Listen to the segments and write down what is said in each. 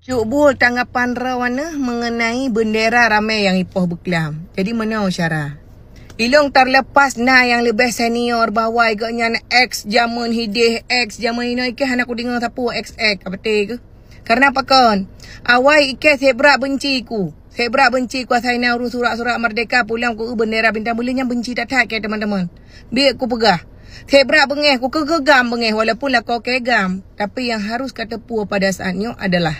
Cuk Bul, tanggapan Rawana mengenai bendera ramai yang ipoh berkelam. Jadi mana Syara? Ilung terlepas na yang lebih senior bawah agaknya X zaman hidih X zaman ini ke anak aku dengar siapa XX apa ke? Karena apa kon? Awai ke sebrak benci ku. Sebrak benci ku asal na urus surat-surat merdeka pulang ku bendera bintang bulan yang benci tak ke teman-teman. Biar ku pegah. Sebrak bengeh, ku kegegam bengeh walaupun lah kau kegam. Tapi yang harus kata puas pada saatnya adalah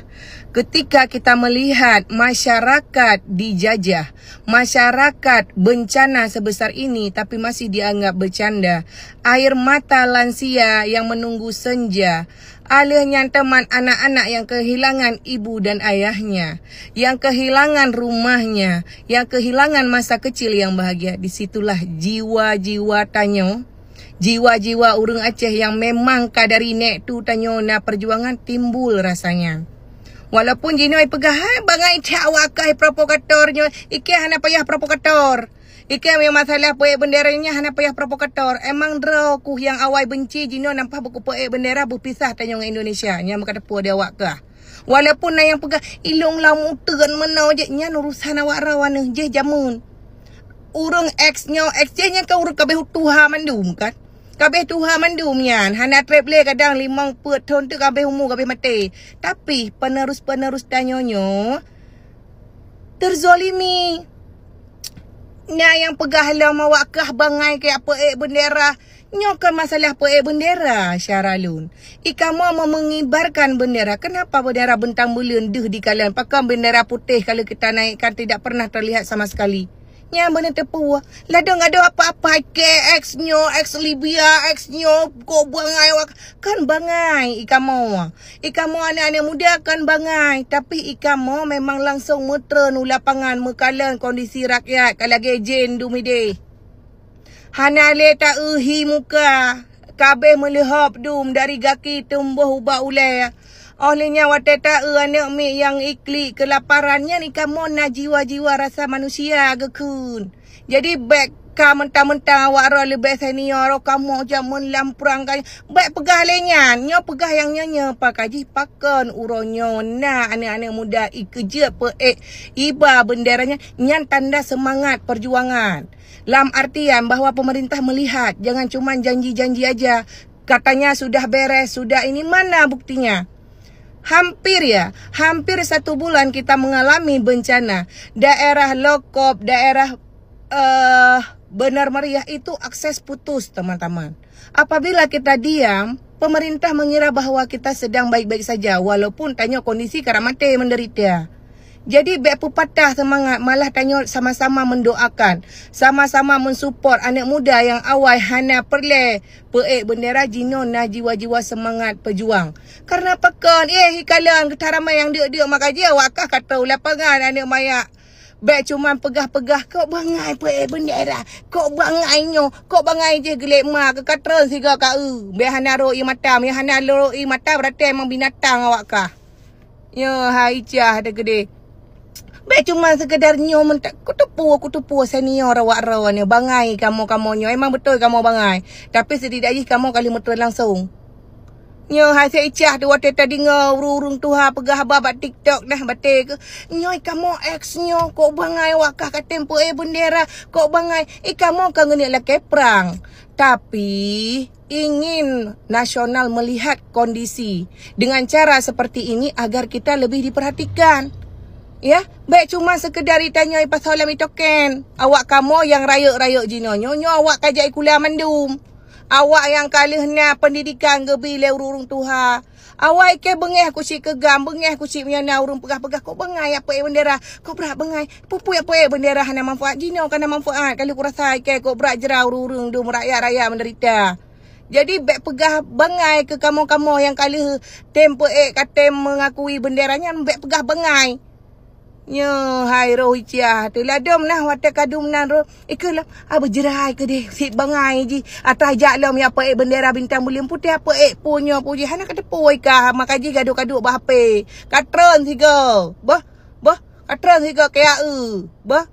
ketika kita melihat masyarakat dijajah, masyarakat bencana sebesar ini tapi masih dianggap bercanda. Air mata lansia yang menunggu senja. Alihnya teman anak-anak yang kehilangan ibu dan ayahnya, yang kehilangan rumahnya, yang kehilangan masa kecil yang bahagia. Disitulah jiwa-jiwa tanyo, jiwa-jiwa urang Aceh yang memang kadari nek tu tanyo na perjuangan timbul rasanya. Walaupun jinoi pegah, bangai cawakai provokatornya, iki hana payah provokator. Iki yang masalah poek benderanya hana payah provokator. Emang droku yang awai benci jino nampak buku poek bendera berpisah tanya orang Indonesia. Yang berkata puas dia awak ke. Walaupun yang pegah ilung lamu tegan menau je nya urusan awak rawana je jamun. Urang X-nya X-nya ke urang kabeh tuha mandum kan. Kabeh tuha mandum yan. Hana travel kadang 5 tahun tu kabeh umur kabeh mati. Tapi penerus-penerus tanyonyo terzolimi. Nya yang pegah lah mawakah bangai ke apa bendera. Nyokan masalah apa bendera Syaralun. Ika mau mengibarkan bendera. Kenapa bendera bentang bulan deh di kalian? Pakai bendera putih kalau kita naikkan tidak pernah terlihat sama sekali. Nya benar tepu. Ladang ada apa-apa ke X-nyo, X Libya, X-nyo kok bangai kan bangai ika mau. Ika mau anak-anak muda kan bangai, tapi ika mau memang langsung mutra nu lapangan mekalan kondisi rakyat kalau gejen dumide. Hana le tak uhi muka. Kabeh melihap dum dari gaki tumbuh ubah ulai. Olehnya wateta anak mi yang ikli kelaparannya ni kamu na jiwa-jiwa rasa manusia gekun. Jadi baik ka mentang-mentang awak ro lebih senior kamu jamun lamprang kan. Baik pegah lenyan, nyo pegah yang nyonya pakaji pakan uronyo na anak-anak muda kerja iba benderanya nyan tanda semangat perjuangan. Dalam artian bahawa pemerintah melihat jangan cuma janji-janji aja. Katanya sudah beres, sudah ini mana buktinya? Hampir 1 bulan kita mengalami bencana. Daerah Lokop, daerah Benar Meriah itu akses putus teman-teman. Apabila kita diam, pemerintah mengira bahawa kita sedang baik-baik saja. Walaupun tanya kondisi karamate menderita. Jadi baik patah semangat, malah tanya sama-sama mendoakan, sama-sama mensupport anak muda yang awal hana perle peek bendera jino na jiwa-jiwa semangat pejuang. Karena pekan hikalan ketaramai yang dia makaji awakah kata lapangan anak maya. Baik cuma pegah-pegah kau bangai peek bendera, kau bangainyo, kau bangai je gelek ma ke katran siga ka be hana roi mata, me hana roi mata berarti memang binatang awakah. Ya hai cah ada gede. Baik cuma sekedar nyo mentak aku tepu senior awak rawan bangai kamu-kamunyo. Emang betul kamu bangai. Tapi setidaknya kamu kali betul langsung. Nyo hasil icah tu waktu tadi ngurung tuha pegah babat TikTok dah batik ke. Nyo kamu X nyo kok bangai wakah ka tempo bendera kok bangai kamu kan ngeni laki perang. Tapi ingin nasional melihat kondisi dengan cara seperti ini agar kita lebih diperhatikan. Ya, baik cuma sekedar ditanya pasal lami token. Awak kamu yang rayuk-rayuk jino. Nyo awak kajai kuliah mandum. Awak yang kalih na pendidikan gebi le urung tuha. Awak ke bengeh ku si kegam, bengeh ku si menyana urung pegah-pegah kok bengai apa bendera. Kok berat bengai. Pupu apa bendera hana manfaat jino kana manfaat. Kalau ku rasa ke kok berat jerau urung dum rakyat-rakyat menderita. Jadi baik pegah bengai ke kamu-kamu yang kalih tempo katem mengakui benderanya baik pegah bengai. Nya hai rohicia tu ladom nah wate kadum nan ro ikulah apa jerai ke deh si bangai ji atas jalam ya apa bendera bintang bulim putih apa punya puji hana kata poi ka makaji gaduh-gaduh bah pe katron siga bah katron siga kaya bah